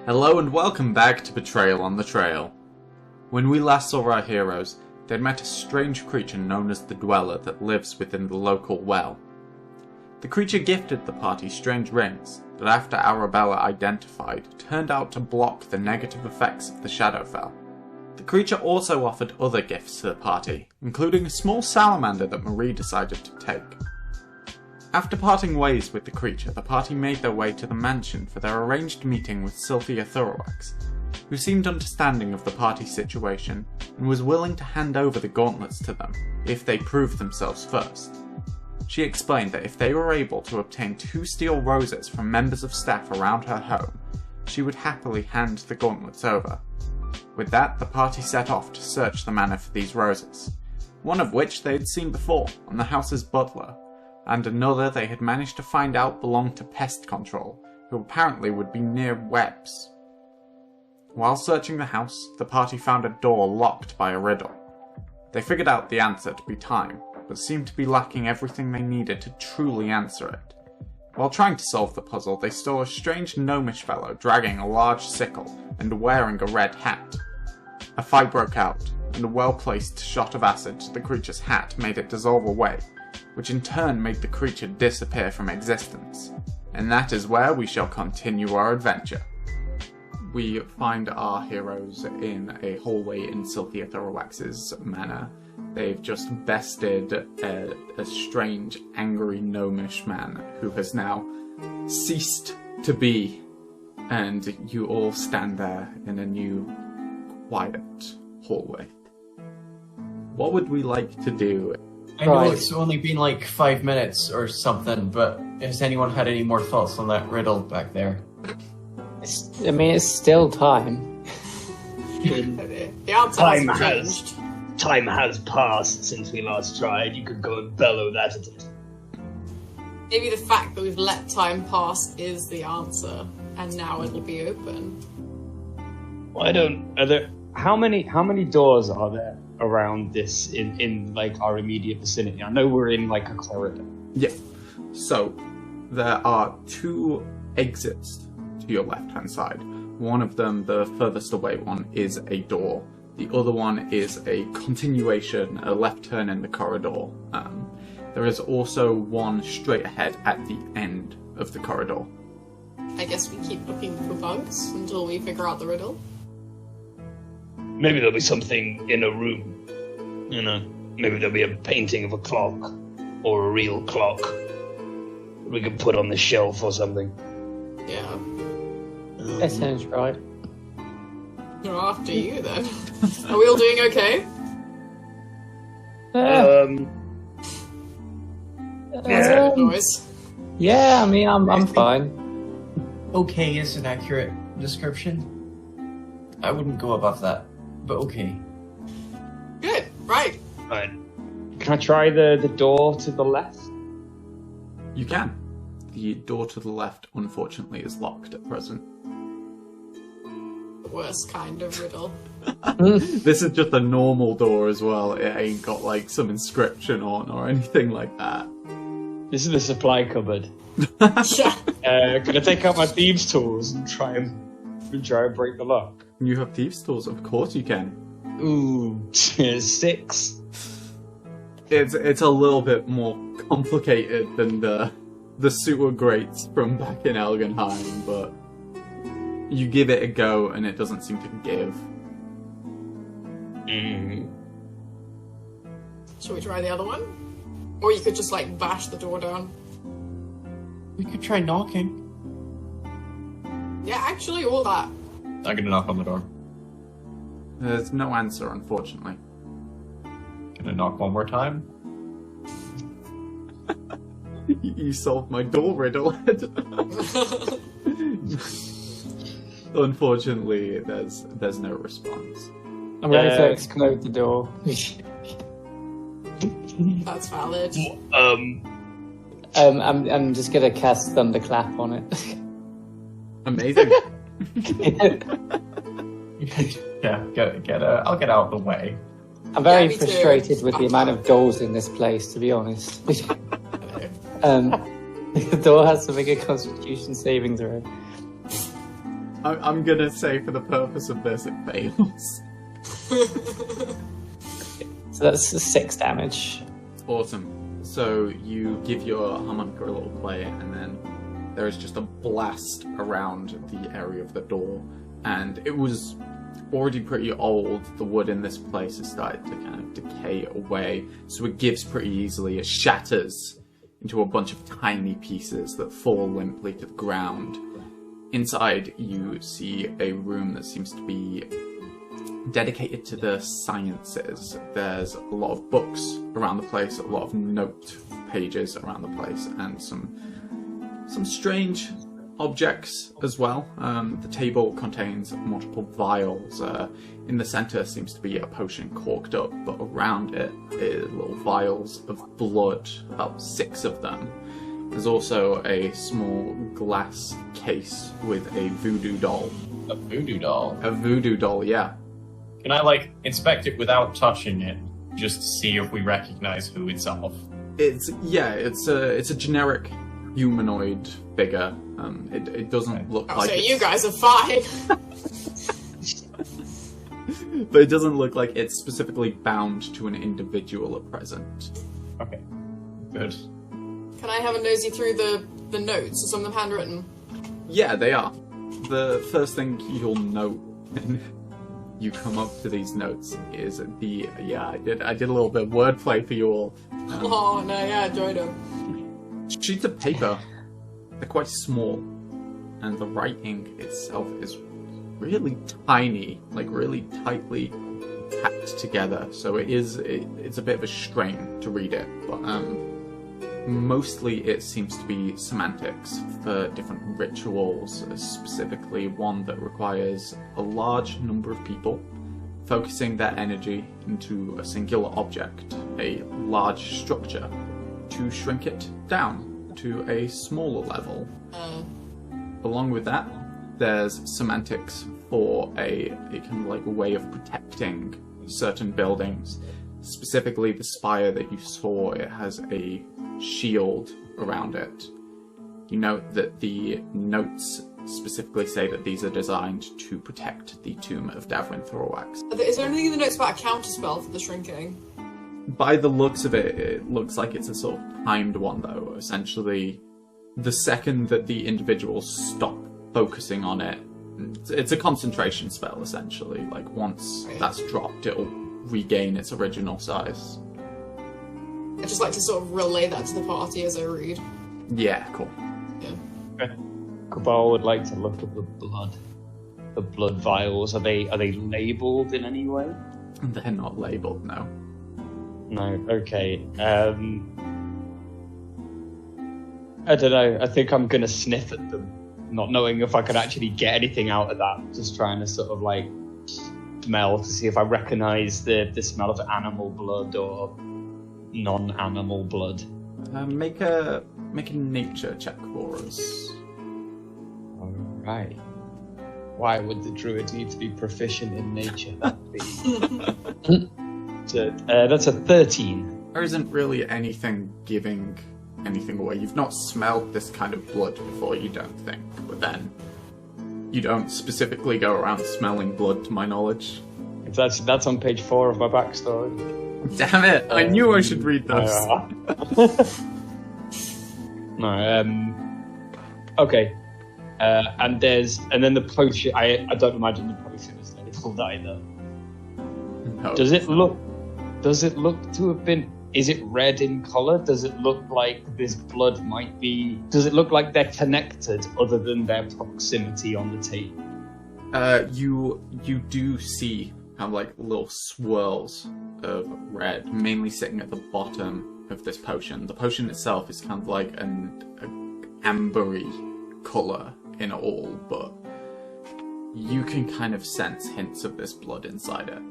Hello and welcome back to Betrayal on the Trail. When we last saw our heroes, they'd met a strange creature known as the Dweller that lives within the local well. The creature gifted the party strange rings that, after Arabella identified, turned out to block the negative effects of the Shadowfell. The creature also offered other gifts to the party, including a small salamander that Marie decided to take. After parting ways with the creature, the party made their way to the mansion for their arranged meeting with Sylvia Thurowax, who seemed understanding of the party's situation and was willing to hand over the gauntlets to them if they proved themselves first. She explained that if they were able to obtain 2 steel roses from members of staff around her home, she would happily hand the gauntlets over. With that, the party set off to search the manor for these roses, one of which they had seen before on the house's butler, and another they had managed to find out belonged to pest control, who apparently would be near webs. While searching the house, the party found a door locked by a riddle. They figured out the answer to be time, but seemed to be lacking everything they needed to truly answer it. While trying to solve the puzzle, they saw a strange gnomish fellow dragging a large sickle and wearing a red hat. A fight broke out, and a well-placed shot of acid to the creature's hat made it dissolve away, which in turn made the creature disappear from existence. And that is where we shall continue our adventure. We find our heroes in a hallway in Sylvia Thurowax's manor. They've just bested a strange, angry, gnomish man who has now ceased to be, and you all stand there in a new, quiet hallway. What would we like to do? I know it's only been like 5 minutes or something, but has anyone had any more thoughts on that riddle back there? It's still time. The answer hasn't changed. Time has passed since we last tried. You could go and bellow that at it. Maybe the fact that we've let time pass is the answer, and now it'll be open. How many doors are there around this in like our immediate vicinity? I know we're in like a corridor. Yeah. So there are 2 exits to your left-hand side. One of them, the furthest away one, is a door. The other one is a continuation, a left turn in the corridor. There is also one straight ahead at the end of the corridor. I guess we keep looking for bugs until we figure out the riddle. Maybe there'll be something in a room. You know, maybe there'll be a painting of a clock or a real clock we could put on the shelf or something. Yeah. That sounds right. You're after you then. Are we all doing okay? That's good noise. Yeah, I mean, I'm fine. Okay is an accurate description. I wouldn't go above that, but okay. Good, right. Right. Can I try the door to the left? You can. The door to the left, unfortunately, is locked at present. The worst kind of riddle. This is just a normal door as well. It ain't got like some inscription on or anything like that. This is the supply cupboard. Yeah. Can I take out my thieves' tools and try and break the lock? You have thieves' tools, of course you can. Ooh, 6. It's a little bit more complicated than the sewer grates from back in Elgenheim, but you give it a go and it doesn't seem to give. Shall we try the other one? Or you could just like bash the door down. We could try knocking. Yeah, actually, all that. I'm gonna knock on the door. There's no answer, unfortunately. Gonna knock one more time. You solved my door riddle. Unfortunately, there's no response. I'm ready to explode the door. That's valid. I'm just gonna cast Thunderclap on it. Amazing. Yeah, I'll get out of the way. I'm very me too. frustrated with the amount of doors in this place, to be honest. The door has to make a Constitution saving throw. I'm gonna say for the purpose of this, it fails. So that's 6 damage. Awesome. So you give your harmonica a little play, and then there is just a blast around the area of the door. And it was already pretty old. The wood in this place has started to kind of decay away, so it gives pretty easily. It shatters into a bunch of tiny pieces that fall limply to the ground. Inside, you see a room that seems to be dedicated to the sciences. There's a lot of books around the place, a lot of note pages around the place, and some strange objects as well. The table contains multiple vials. In the center seems to be a potion corked up, but around it is little vials of blood, about 6 of them. There's also a small glass case with a voodoo doll. A voodoo doll? A voodoo doll, yeah. Can I, inspect it without touching it, just to see if we recognize who it's of? It's a generic humanoid figure. It doesn't look like. So you guys are fine. But it doesn't look like it's specifically bound to an individual at present. Okay, good. Can I have a nosy through the notes? Are some of them handwritten? Yeah, they are. The first thing you'll note when you come up to these notes is I did a little bit of wordplay for you all. Oh no, yeah, I enjoyed them. Sheets of paper. They're quite small, and the writing itself is really tiny, like really tightly packed together. So it's a bit of a strain to read it, but mostly it seems to be semantics for different rituals, specifically one that requires a large number of people focusing their energy into a singular object, a large structure, to shrink it down to a smaller level. Along with that, there's semantics for a kind of like a way of protecting certain buildings. Specifically, the spire that you saw, it has a shield around it. You note that the notes specifically say that these are designed to protect the tomb of Davrin Thurowax. Is there anything in the notes about a counterspell for the shrinking? By the looks of it, it looks like it's a sort of timed one, though. Essentially, the second that the individuals stop focusing on it, it's a concentration spell, essentially. Like, once that's dropped, it'll regain its original size. I'd just like to sort of relay that to the party as I read. Yeah, cool. Yeah. Cabal would like to look at the blood. The blood vials, are they labelled in any way? They're not labelled, no. No, okay. I don't know, I think I'm gonna sniff at them, not knowing if I could actually get anything out of that, just trying to sort of like smell to see if I recognise the smell of animal blood or non-animal blood. Make a nature check for us. Alright. Why would the druid need to be proficient in nature? That'd be... that's a 13. There isn't really anything giving anything away. You've not smelled this kind of blood before, you don't think. But then, you don't specifically go around smelling blood, to my knowledge. That's on page 4 of my backstory. Damn it! I knew I should read those. Okay. And then the potion. I don't imagine the potion is labeled either. No. Does it look to have been? Is it red in color? Does it look like this blood might be? Does it look like they're connected, other than their proximity on the table? You do see kind of like little swirls of red, mainly sitting at the bottom of this potion. The potion itself is kind of like an ambery color in all, but you can kind of sense hints of this blood inside it.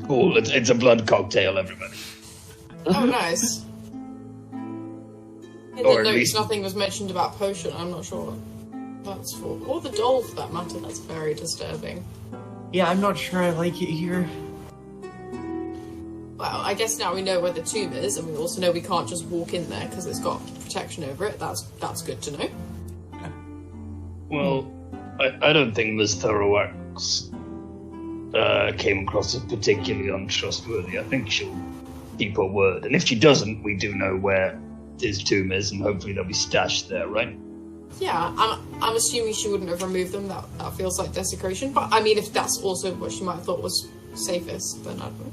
Cool, it's a blood cocktail, everybody. Oh, nice. In Or the at notes, least- nothing was mentioned about potion. I'm not sure what that's for. Or the doll, for that matter. That's very disturbing. Yeah, I'm not sure I like it here. Well, I guess now we know where the tomb is, and we also know we can't just walk in there because it's got protection over it. That's good to know. Well, I don't think Miss Thurowax came across as particularly untrustworthy. I think she'll keep her word. And if she doesn't, we do know where his tomb is, and hopefully they'll be stashed there, right? Yeah, I'm assuming she wouldn't have removed them. That feels like desecration. But I mean, if that's also what she might have thought was safest, then I don't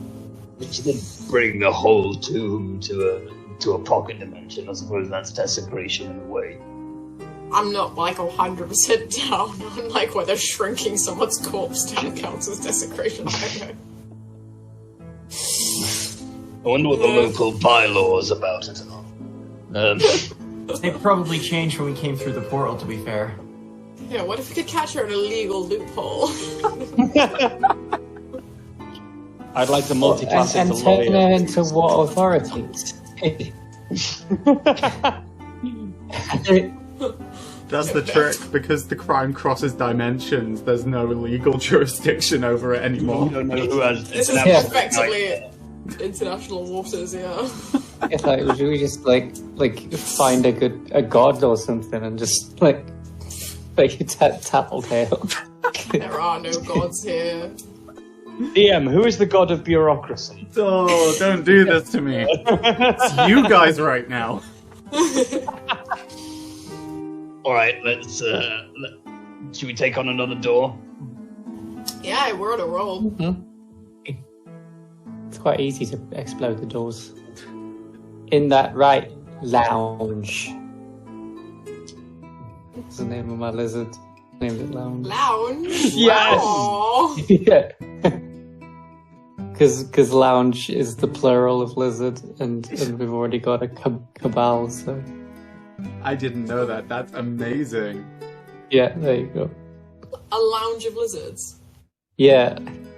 know. She didn't bring the whole tomb to a pocket dimension. I suppose that's desecration in a way. I'm not like 100% down on like whether shrinking someone's corpse down counts as desecration. I don't know. I wonder what the local bylaws about it are. They probably changed when we came through the portal, to be fair. Yeah, what if we could catch her in a legal loophole? I'd like to multi-class and into turn her lawyer. into what authorities? That's the trick, because the crime crosses dimensions, there's no legal jurisdiction over it anymore. We don't know who has This is Yeah. effectively international waters, yeah. It's like, should we just like find a god or something and just like tattletale? There are no gods here. DM, who is the god of bureaucracy? Oh, don't do this to me. It's you guys right now. Alright, let's should we take on another door? Yeah, we're on a roll. It's quite easy to explode the doors. In that right lounge. What's the name of my lizard? Named it Lounge. Lounge? Yes! Aww. Yeah. Because lounge is the plural of lizard, and we've already got a cabal, so I didn't know that. That's amazing. yeah, there you go. A lounge of lizards. Yeah,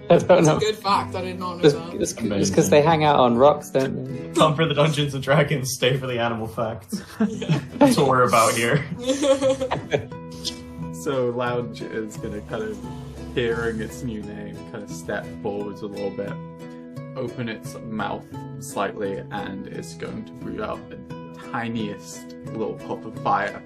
I don't That's know. a good fact, I did not know It's that. because they hang out on rocks, don't they? Come for the Dungeons and Dragons, stay for the animal facts. That's what we're about here. So Lounge is going to kind of, hearing its new name, kind of step forwards a little bit, open its mouth slightly, and is going to breathe out the tiniest little puff of fire.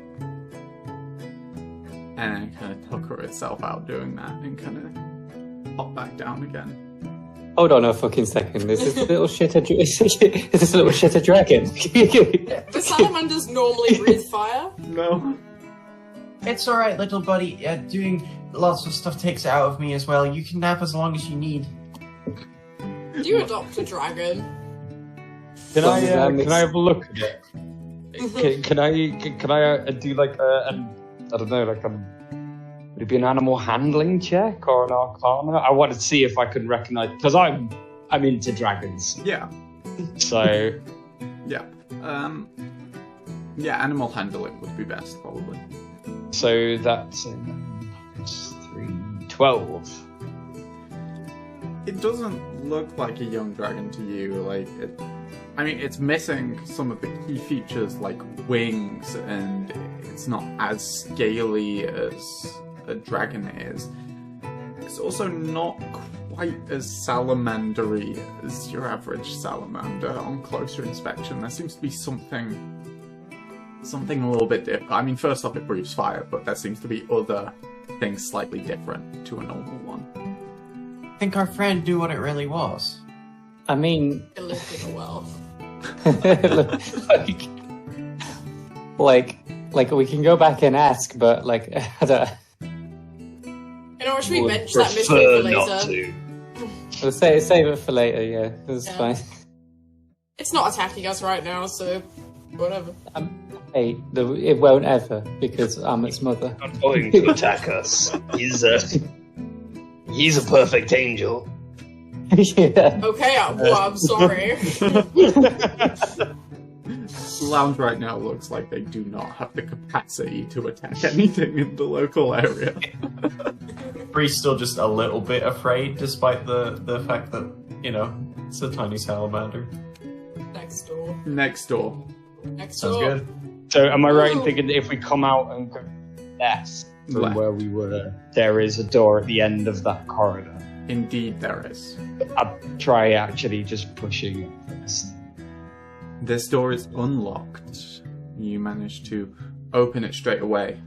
And kind of tucker itself out doing that, and kind of pop back down again. Hold on a fucking second. Is this little shit a is this little shit a dragon? Do salamanders normally breathe fire? No. It's alright, little buddy. Doing lots of stuff takes it out of me as well. You can nap as long as you need. Do you adopt a dragon? Can I Dynamics. can I have a look at it? Can I do like I don't know, like would it be an animal handling check or an arcana? I want to see if I can recognize, because I'm into dragons. Yeah. So Yeah. Yeah, animal handling would be best, probably. so that's 12. It doesn't look like a young dragon to you. Like, it's missing some of the key features like wings, and it's not as scaly as a dragon is. It's also not quite as salamandery as your average salamander on closer inspection. There seems to be something a little bit different. I mean, first off, it breathes fire, but there seems to be other things slightly different to a normal one. I think our friend knew what it really was. I mean, It lived in a well. like we can go back and ask, but like I don't. You know what, should we Would bench that mystery for prefer not later? to. We'll save it for later. Yeah, that's Yeah. fine. It's not attacking us right now, so whatever. Hey, it won't ever because I'm its mother. Not going to attack us. He's a perfect angel. Yeah. Okay, I'm sorry. Lounge right now looks like they do not have the capacity to attack anything in the local area. Bree's still just a little bit afraid, despite the fact that, you know, it's a tiny salamander. Next door. Next door. Next Sounds door. good. So am I right in thinking that if we come out and go left from Left. where we were, there is a door at the end of that corridor? Indeed there is. I'll try actually just pushing it first. This door is unlocked. You manage to open it straight away.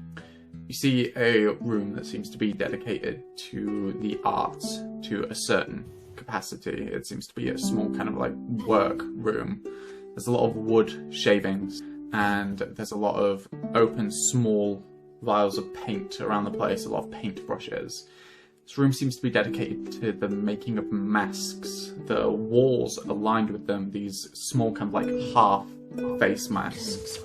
You see a room that seems to be dedicated to the arts to a certain capacity. It seems to be a small kind of like work room. There's a lot of wood shavings, and there's a lot of open small vials of paint around the place, a lot of paint brushes. This room seems to be dedicated to the making of masks. The walls are lined with them, these small kind of like half face masks.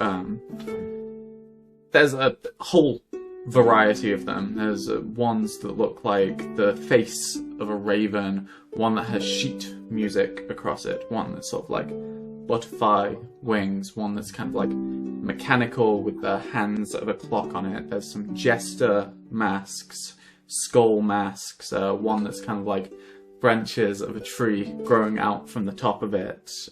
There's a whole variety of them. There's ones that look like the face of a raven, one that has sheet music across it, one that's sort of like butterfly wings, one that's kind of like mechanical with the hands of a clock on it. There's some jester masks, skull masks, one that's kind of like branches of a tree growing out from the top of it.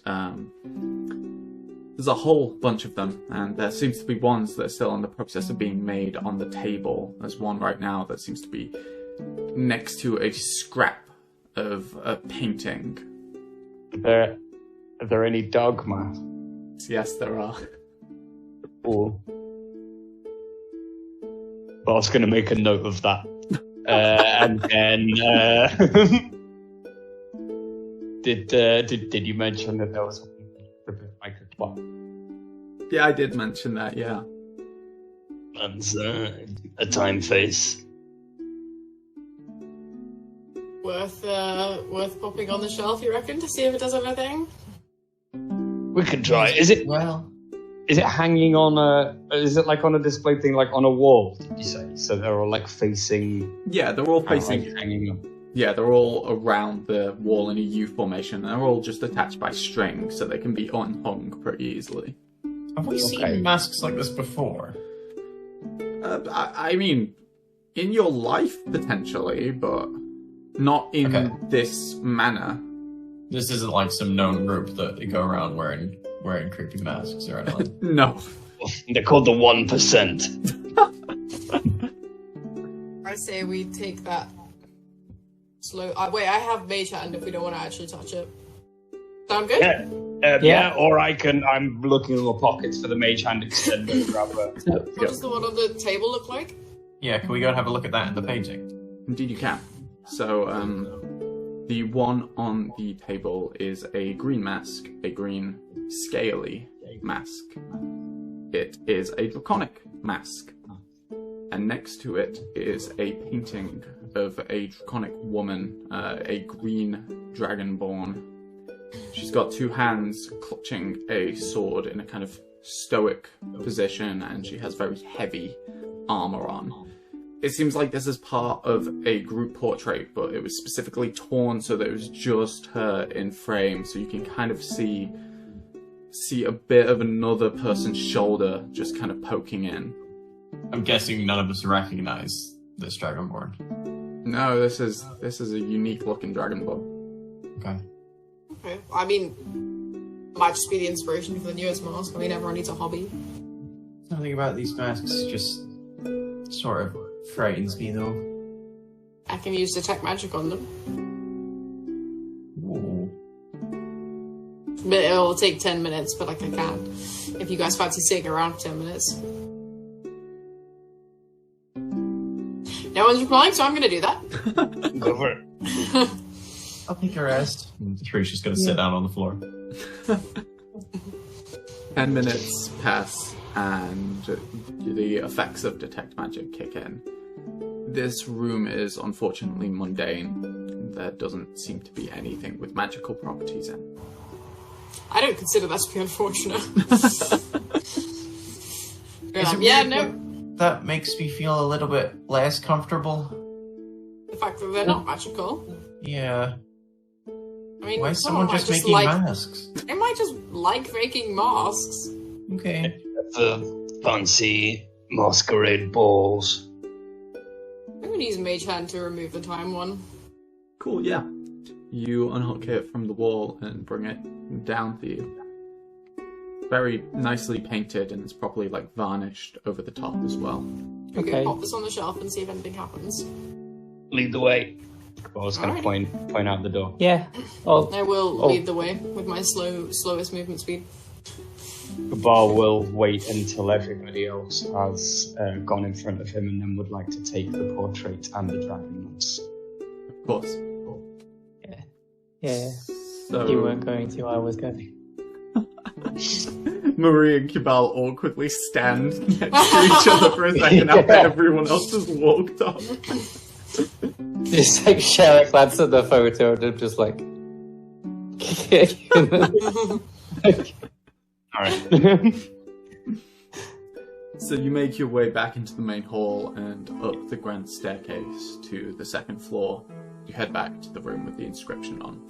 There's a whole bunch of them, and there seems to be ones that are still in the process of being made on the table. There's one right now that seems to be next to a scrap of a painting. Are there any dog masks? Yes, there are. Cool. Well, I was going to make a note of that. And then, did you mention that there was a bit like a clock? Yeah, I did mention that, yeah. And a time face. Worth popping on the shelf, you reckon, to see if it does anything? We can try. Is it hanging on is it like on a display thing, like on a wall, did you say? So they're all like facing... Yeah, they're all facing... Like hanging up. Yeah, they're all around the wall in a U formation. They're all just attached by string, so they can be unhung pretty easily. Have we seen masks like this before? I mean, in your life, potentially, but not in this manner. This isn't like some known group that they go around wearing creepy masks or anything. No. They're called the 1%. I say we take that slow... wait, I have mage hand if we don't want to actually touch it. Sound good? Yeah, or I'm looking in my pockets for the mage hand extender and grab her. What does the one on the table look like? Yeah, can we go and have a look at that in the painting? Indeed you can. So, the one on the table is a green mask, a green scaly mask. It is a draconic mask. And next to it is a painting of a draconic woman, a green dragonborn. She's got two hands clutching a sword in a kind of stoic position, and she has very heavy armor on. It seems like this is part of a group portrait, but it was specifically torn so that it was just her in frame, so you can kind of see a bit of another person's shoulder just kind of poking in. I'm guessing none of us recognize this dragonborn. No, this is a unique looking dragonborn. Okay. Okay. I mean, might just be the inspiration for the newest mask. I mean, everyone needs a hobby. Something about these masks just sort of frightens me, though. I can use detect magic on them. Ooh. But it'll take 10 minutes, but like I can. If you guys fancy sitting around for 10 minutes. No one's replying, so I'm gonna do that. Go for it. I'll take a rest. Trish just gonna sit down on the floor. 10 minutes pass, and the effects of detect magic kick in. This room is unfortunately mundane. There doesn't seem to be anything with magical properties in. I don't consider that to be unfortunate. Is it yeah, weird no. That makes me feel a little bit less comfortable. The fact that they're not magical. Yeah. I mean, Why is someone just making masks? They might just like making masks. Okay. The fancy masquerade balls. I'm gonna use Mage Hand to remove the time one. Cool, yeah. You unhook it from the wall and bring it down to you. Very nicely painted, and it's properly like varnished over the top as well. Okay. Pop this on the shelf and see if anything happens. Lead the way. I was going to point out the door. Yeah. I will lead the way with my slowest movement speed. Cabal will wait until everybody else has gone in front of him and then would like to take the portrait and the dragon nuts. Of course. Yeah. So, You weren't going to, I was going. Marie and Cabal awkwardly stand next to each other for a second after everyone else has walked off. Just like share a glance at the photo and I'm just like... Alright. So you make your way back into the main hall and up the grand staircase to the second floor. You head back to the room with the inscription on.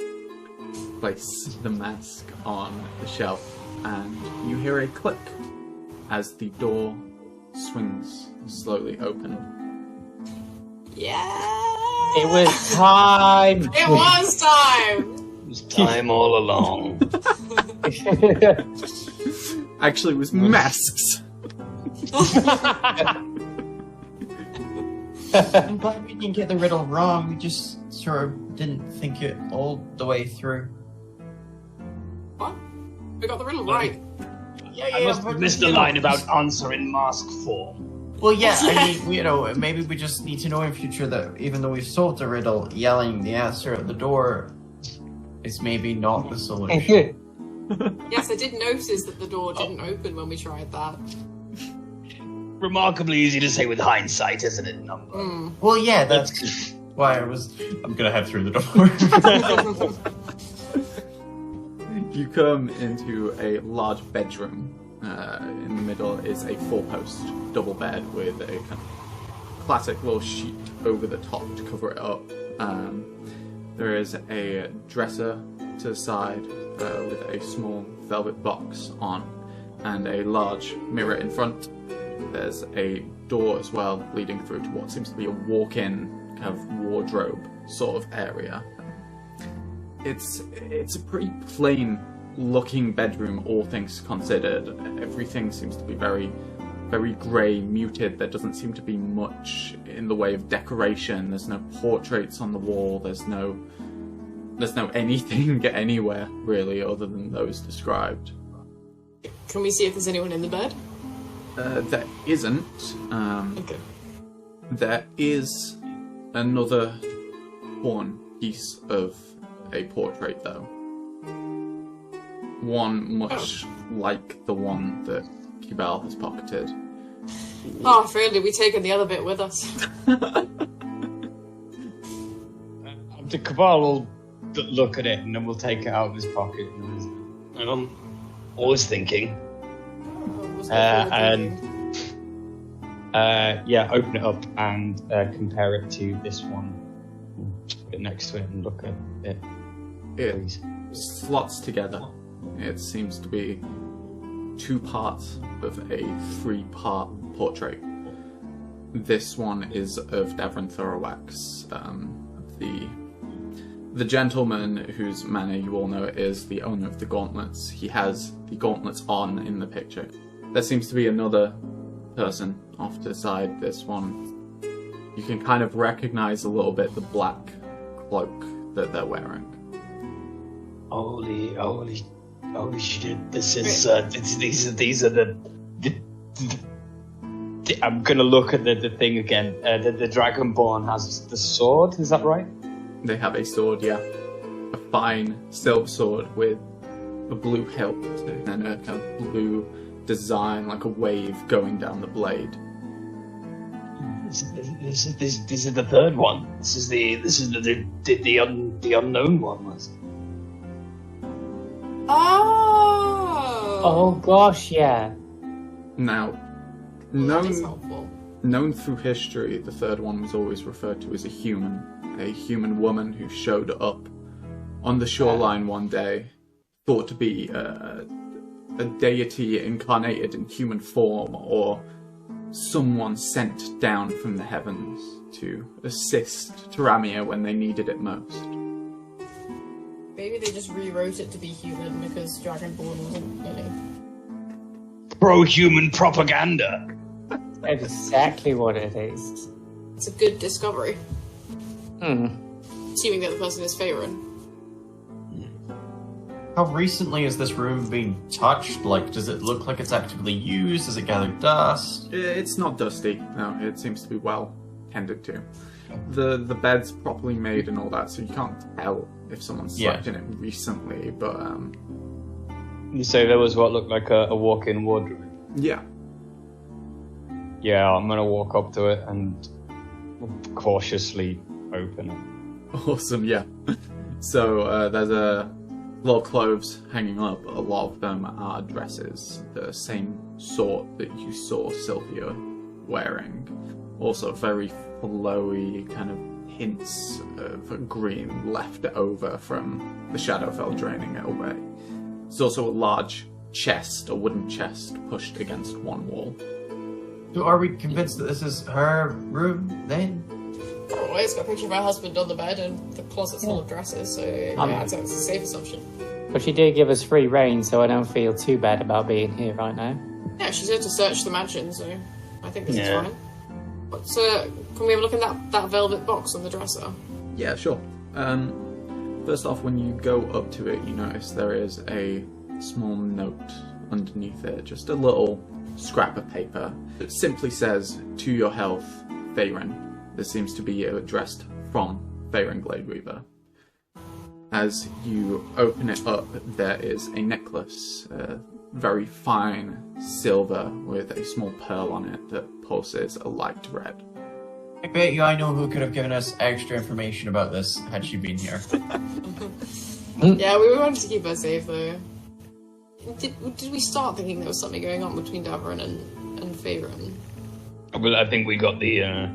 Place the mask on the shelf and you hear a click as the door swings slowly open. Yeah! It was time! It was time! It was time all along. Actually, it was masks. I'm glad we didn't get the riddle wrong. We just sort of didn't think it all the way through. What? We got the riddle right. Yeah, I must have missed the line about answer in mask form. Well, yeah, I mean, maybe we just need to know in future that even though we've solved the riddle, yelling the answer at the door is maybe not the solution. Yes, I did notice that the door didn't open when we tried that. Remarkably easy to say with hindsight, isn't it, Number? Mm. Well, yeah, that's why I'm gonna head through the door. You come into a large bedroom. In the middle is a four-post double bed with a kind of classic little sheet over the top to cover it up. There is a dresser to the side with a small velvet box on and a large mirror in front. There's a door as well leading through to what seems to be a walk-in kind of wardrobe sort of area. It's a pretty plain looking bedroom, all things considered. Everything seems to be very, very grey, muted. There doesn't seem to be much in the way of decoration. There's no portraits on the wall. There's no anything anywhere really other than those described. Can we see if there's anyone in the bed? There isn't. Okay. There is another one piece of a portrait though. One much like the one that Cabal has pocketed. Oh, if only we'd taken the other bit with us. The Cabal will look at it and then we'll take it out of his pocket. And I'm always thinking. Open it up and compare it to this one. Put it next to it and look at it. It Please. slots together. It seems to be two parts of a three-part portrait. This one is of Davron Thurowax, the gentleman whose manor you all know is the owner of the gauntlets. He has the gauntlets on in the picture. There seems to be another person off to the side. This one, you can kind of recognize a little bit the black cloak that they're wearing. Holy shit! This is these are the I'm gonna look at the thing again. The Dragonborn has the sword, is that right? They have a sword, yeah. A fine silver sword with a blue hilt and a kind of blue design, like a wave going down the blade. This is the third one. This is the unknown one. Oh! Oh gosh, yeah. Now, That is helpful. known through history, the third one was always referred to as a human woman who showed up on the shoreline one day, thought to be a deity incarnated in human form, or someone sent down from the heavens to assist Taramia when they needed it most. Maybe they just rewrote it to be human because Dragonborn wasn't really. Pro-human propaganda. Exactly what it is. It's a good discovery. Hmm. Assuming that the person is Faerun. How recently has this room been touched? Like, does it look like it's actively used? Does it gather dust? It's not dusty. No, it seems to be well tended to. The bed's properly made and all that, so you can't tell if someone slept in it recently. But You say there was what looked like a walk-in wardrobe? yeah. Yeah, I'm gonna walk up to it and cautiously open it. Awesome, yeah. So there's a lot of clothes hanging up. A lot of them are dresses, the same sort that you saw Sylvia wearing. Also very flowy, kind of hints of green left over from the Shadowfell draining it away. There's also a large chest, a wooden chest, pushed against one wall. So are we convinced that this is her room, then? Well, it's got a picture of her husband on the bed and the closet's full of dresses, so yeah, I'd say it's a safe assumption. But she did give us free reign, so I don't feel too bad about being here right now. Yeah, she said to search the mansion, so I think this is Yeah. fine. But can we have a look in that velvet box on the dresser? Yeah, sure. First off, when you go up to it, you notice there is a small note underneath it, just a little scrap of paper. It simply says, "To your health, Faerun." This seems to be addressed from Faerun Gladeweaver. As you open it up, there is a necklace, very fine silver with a small pearl on it that pulses a light red. I bet you I know who could have given us extra information about this had she been here. Yeah, we wanted to keep her safe though. Did we start thinking there was something going on between Davern and Faerun? Well, I think we got the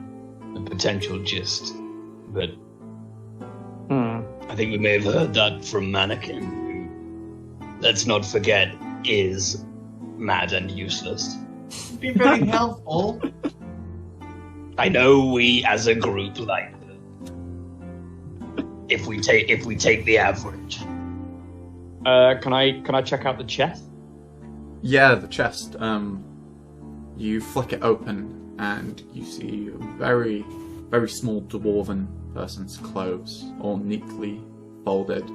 potential gist, but I think we may have heard that from Mannequin, who, let's not forget, is mad and useless. Be very helpful. I know we, as a group, like her. If we take the average. Can I check out the chest? Yeah, the chest. You flick it open and you see a very, very small dwarven person's clothes, all neatly folded.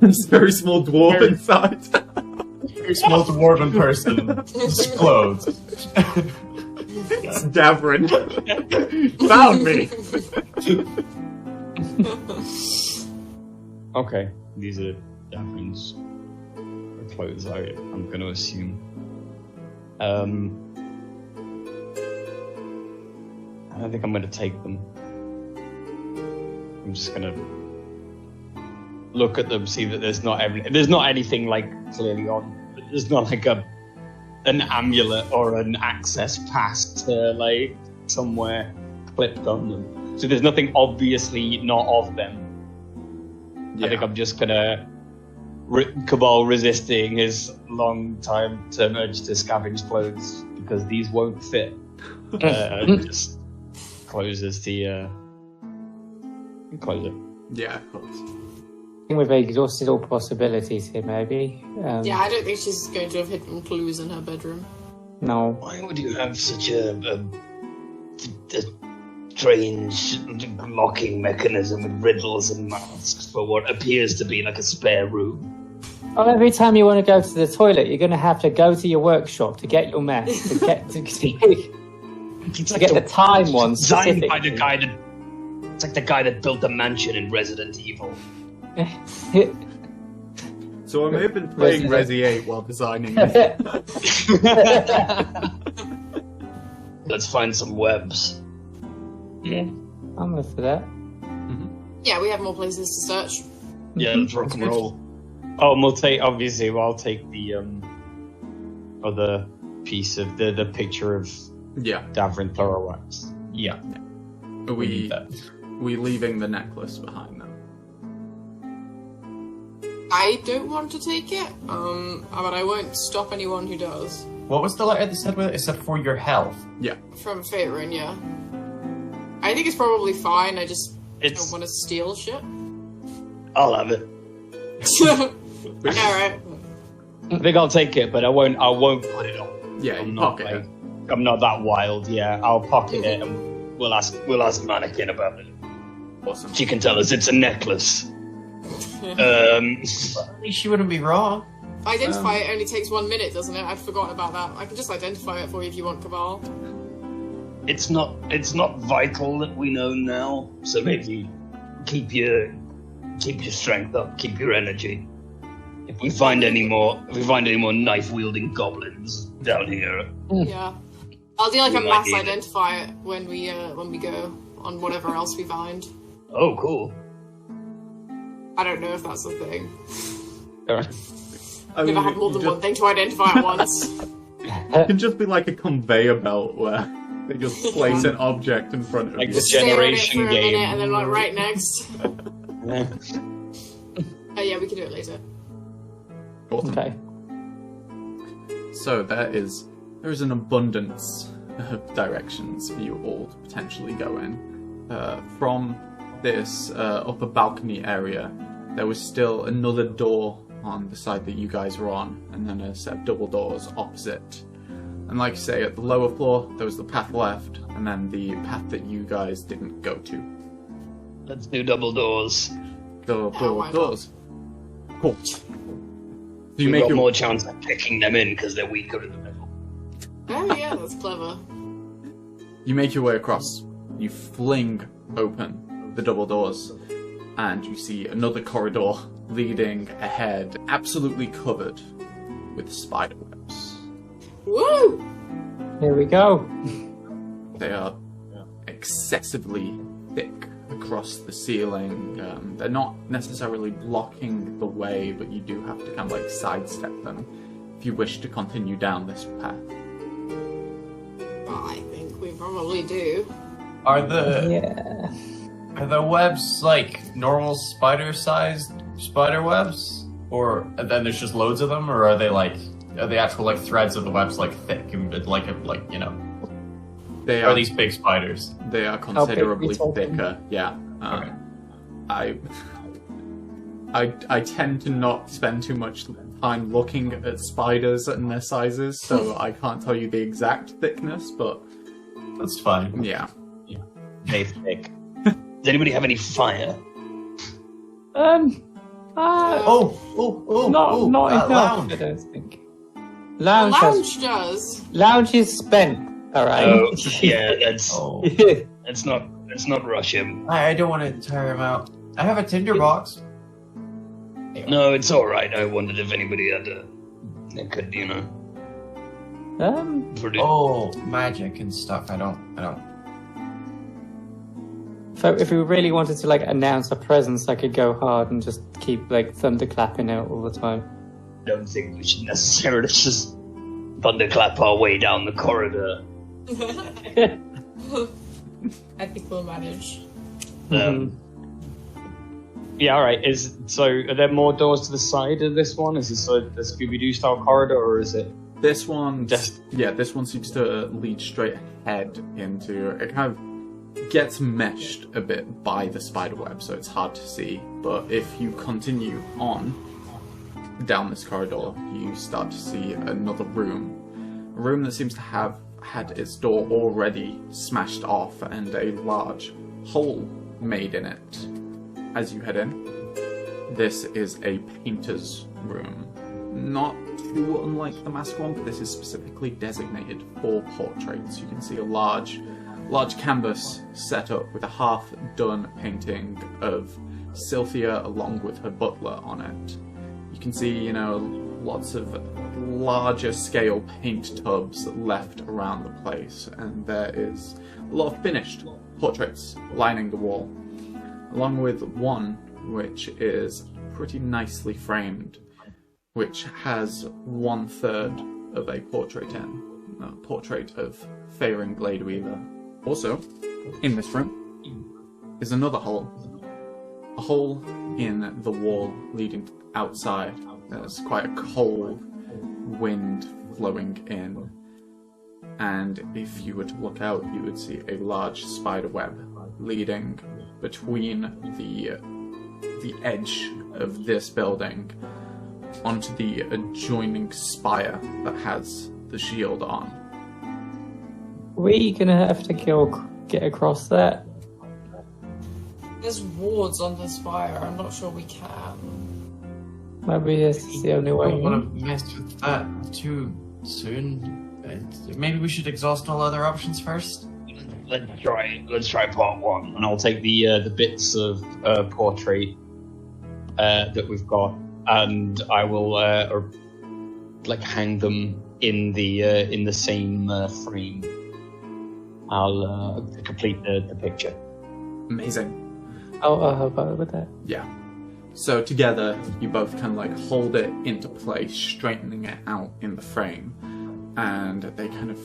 This very small dwarf inside. Very small dwarven person's clothes. It's Davrin. Found me. Okay, these are Davrin's clothes, I'm going to assume. I don't think I'm going to take them. I'm just going to look at them, see that there's not anything like clearly on. There's not like an amulet or an access pass to like somewhere clipped on them. So there's nothing obviously not of them. Yeah. I think I'm just gonna Cabal resisting his long-time term urge to scavenge clothes because these won't fit. Just closes the close it. Yeah, of course. I think we've exhausted all possibilities here, maybe. Yeah, I don't think she's going to have hidden clues in her bedroom. No. Why would you have such a strange locking mechanism with riddles and masks for what appears to be like a spare room? Well, every time you want to go to the toilet, you're going to have to go to your workshop to get your mess, to get to get the time one Designed by the specifically. guy that... It's like the guy that built the mansion in Resident Evil. So I may have been playing Resi 8 while designing this. Let's find some webs. Yeah, I'm up for that. Yeah, we have more places to search. Yeah, let's rock and roll. Oh, and I'll take the other piece of the picture of Yeah. Davrin Thurowax. Yeah. Are we need that. leaving the necklace behind now? I don't want to take it, but I won't stop anyone who does. What was the letter that said with it? It said for your health. Yeah. From Faerun, yeah. I think it's probably fine, I just don't It's... want to steal shit. I'll have it. Alright. I think I'll take it, but I won't put it on. Yeah, I'm you not pocket it. I'm not that wild. Yeah, I'll pocket it and We'll ask Mannequin about it. Awesome. She can tell us it's a necklace. At least she wouldn't be wrong. Identify it only takes 1 minute, doesn't it? I'd forgotten about that. I can just identify it for you if you want, Cabal. It's not vital that we know now. So maybe keep your strength up, keep your energy. If we find any more knife wielding goblins down here, Yeah. I'll do like We a might mass need it. identifier when we go on whatever else we find. oh cool. I don't know if that's a thing. Alright. I Never mean, had more you than just- one thing to identify at once. It can just be like a conveyor belt where they just place an object in front of Like you. the Stare at it generation for a game. minute and then like right next. Yeah. Oh yeah, we can do it later. Awesome. Okay. So there is an abundance of directions for you all to potentially go in. From this upper balcony area, there was still another door on the side that you guys were on, and then a set of double doors opposite. And like I say, at the lower floor, there was the path left, and then the path that you guys didn't go to. Let's do double doors. why not? Doors. Cool. So you We've make got your more chance of picking them in because they're weaker in the middle. Oh yeah, that's clever. You make your way across. You fling open the double doors, and you see another corridor leading ahead, absolutely covered with spider webs. Woo! Here we go. They are excessively thick across the ceiling. They're not necessarily blocking the way, but you do have to kind of like sidestep them if you wish to continue down this path. I think we probably do. Are the webs like normal spider-sized spider webs, or and then there's just loads of them, or are the actual like threads of the webs like thick and like you know? They Are are these big spiders? They are big we considerably talking? thicker. Yeah. Okay. I tend to not spend too much time looking at spiders and their sizes, so I can't tell you the exact thickness, but That's fine. yeah. They thick. Does anybody have any fire? Oh, not enough. lounge. I don't think. The Lounge, lounge does. lounge is spent. All right. Oh, yeah, that's Oh, let's not rush him. I don't want to tire him out. I have a tinder box. No, it's all right. I wondered if anybody had that could, you know, produce. Oh, magic and stuff. I don't. So if we really wanted to like announce a presence, I could go hard and just keep like thunderclapping out all the time. Don't think we should necessarily just thunderclap our way down the corridor. I think we'll manage. Yeah, all right. Are there more doors to the side of this one? Is this a Scooby-Doo style corridor, or is it? This one, Just- this one seems to lead straight ahead into. It kind of gets meshed a bit by the spider web, so it's hard to see. But if you continue on down this corridor, you start to see another room. A room that seems to have had its door already smashed off and a large hole made in it. As you head in, this is a painter's room. Not too unlike the mask one, but this is specifically designated for portraits. You can see a large canvas set up with a half-done painting of Sylphia along with her butler on it. You can see, lots of larger scale paint tubs left around the place, and there is a lot of finished portraits lining the wall, along with one which is pretty nicely framed, which has 1/3 of a portrait portrait of Faring Gladeweaver. Also, in this room is another hole. A hole in the wall leading outside. There's quite a cold wind flowing in. And if you were to look out, you would see a large spider web leading between the edge of this building onto the adjoining spire that has the shield on. We gonna have to get across that. There's wards on this fire. I'm not sure we can. Maybe this is the only I way. don't want to mess with that too soon. Maybe we should exhaust all other options first. Let's try part one, And I'll take the bits of portrait that we've got, and I will hang them in the same frame. I'll complete the picture. Amazing. I'll help out with that. Yeah. So together, you both kind of like hold it into place, straightening it out in the frame, and they kind of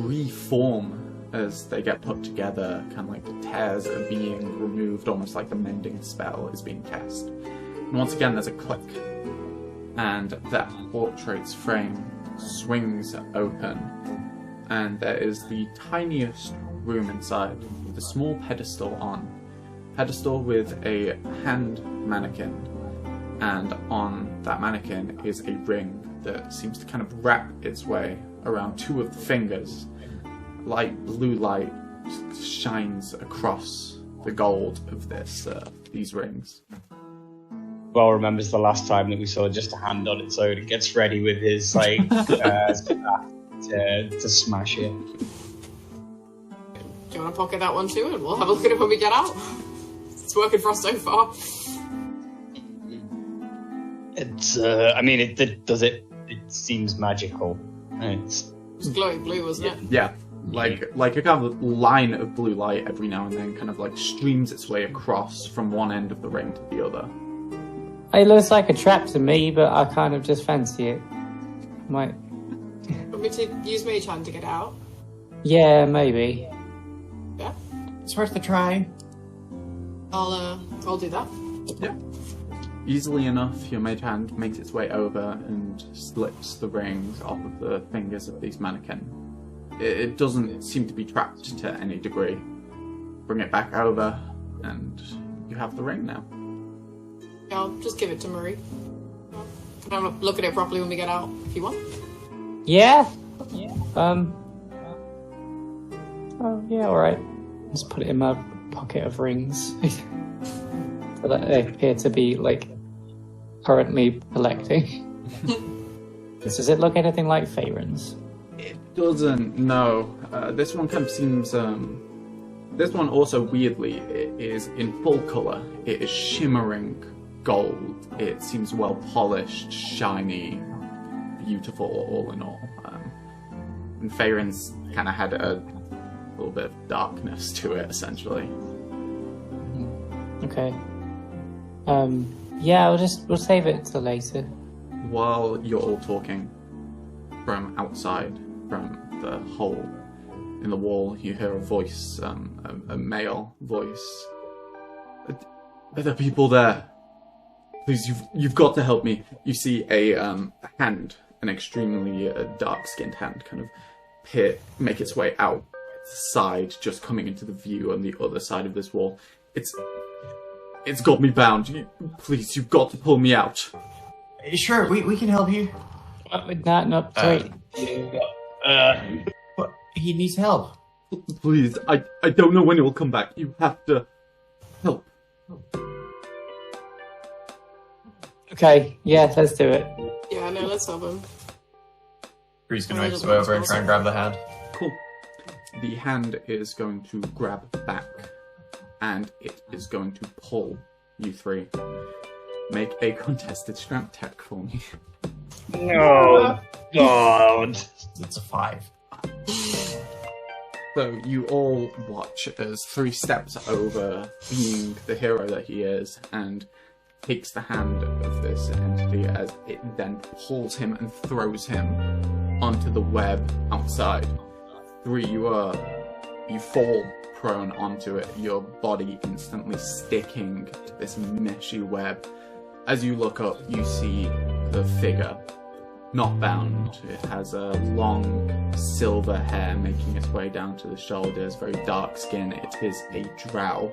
reform as they get put together, kind of like the tears are being removed, almost like the mending spell is being cast. And once again, there's a click, and that portrait's frame swings open, and there is the tiniest room inside, with a small pedestal with a hand mannequin, and on that mannequin is a ring that seems to kind of wrap its way around two of the fingers. Light blue light shines across the gold of these rings. Well remembers the last time that we saw just a hand on its own. It gets ready with his to smash it. Do you want to pocket that one too, and we'll have a look at it when we get out? It's working for us so far. It's it seems magical. It's glowing blue, wasn't it? Yeah. Like a kind of line of blue light every now and then kind of like streams its way across from one end of the ring to the other. It looks like a trap to me, but I kind of just fancy it. Might. Want me to use Mage Hand to get out? Yeah, maybe. Yeah? It's worth a try. I'll do that. Yeah. Easily enough, your mage hand makes its way over and slips the rings off of the fingers of these mannequin. It doesn't seem to be trapped to any degree. Bring it back over, and you have the ring now. Yeah, I'll just give it to Marie. Can I look at it properly when we get out, if you want? Yeah? Oh, yeah, alright. Just put it in my pocket of rings. So that they appear to be, currently collecting. Does it look anything like Faerun's? It doesn't, no. This one kind of seems, this one also weirdly is in full colour. It is shimmering gold. It seems well polished, shiny, beautiful all in all. And Faerun's kind of had a little bit of darkness to it, essentially. Okay. Yeah, we'll save it till later. While you're all talking, from outside, from the hole in the wall, you hear a voice, a male voice. Are there people there? Please, you've got to help me. You see a hand, an extremely dark-skinned hand, kind of make its way out the side, just coming into the view on the other side of this wall. It's got me bound. Please, you've got to pull me out. Sure, we can help you. Not sorry. But he needs help. Please, I don't know when it will come back. You have to help. Okay, yeah, let's do it. Yeah, no, let's help him. Bree's gonna make his way over and try and grab the hand. Cool. The hand is going to grab back, and it is going to pull you three. Make a contested strength check for me. No, God. It's a 5. So you all watch as 3 steps over, being the hero that he is, and takes the hand of this entity as it then pulls him and throws him onto the web outside. 3, you fall prone onto it, your body instantly sticking to this meshy web. As you look up, you see the figure, not bound. It has a long silver hair making its way down to the shoulders, very dark skin. It is a drow.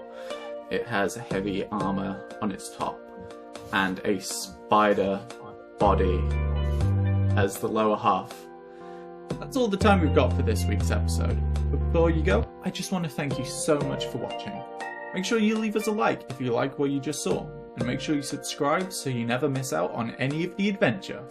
It has heavy armor on its top and a spider body as the lower half. That's all the time we've got for this week's episode. Before you go, I just want to thank you so much for watching. Make sure you leave us a like if you like what you just saw, and make sure you subscribe so you never miss out on any of the adventure.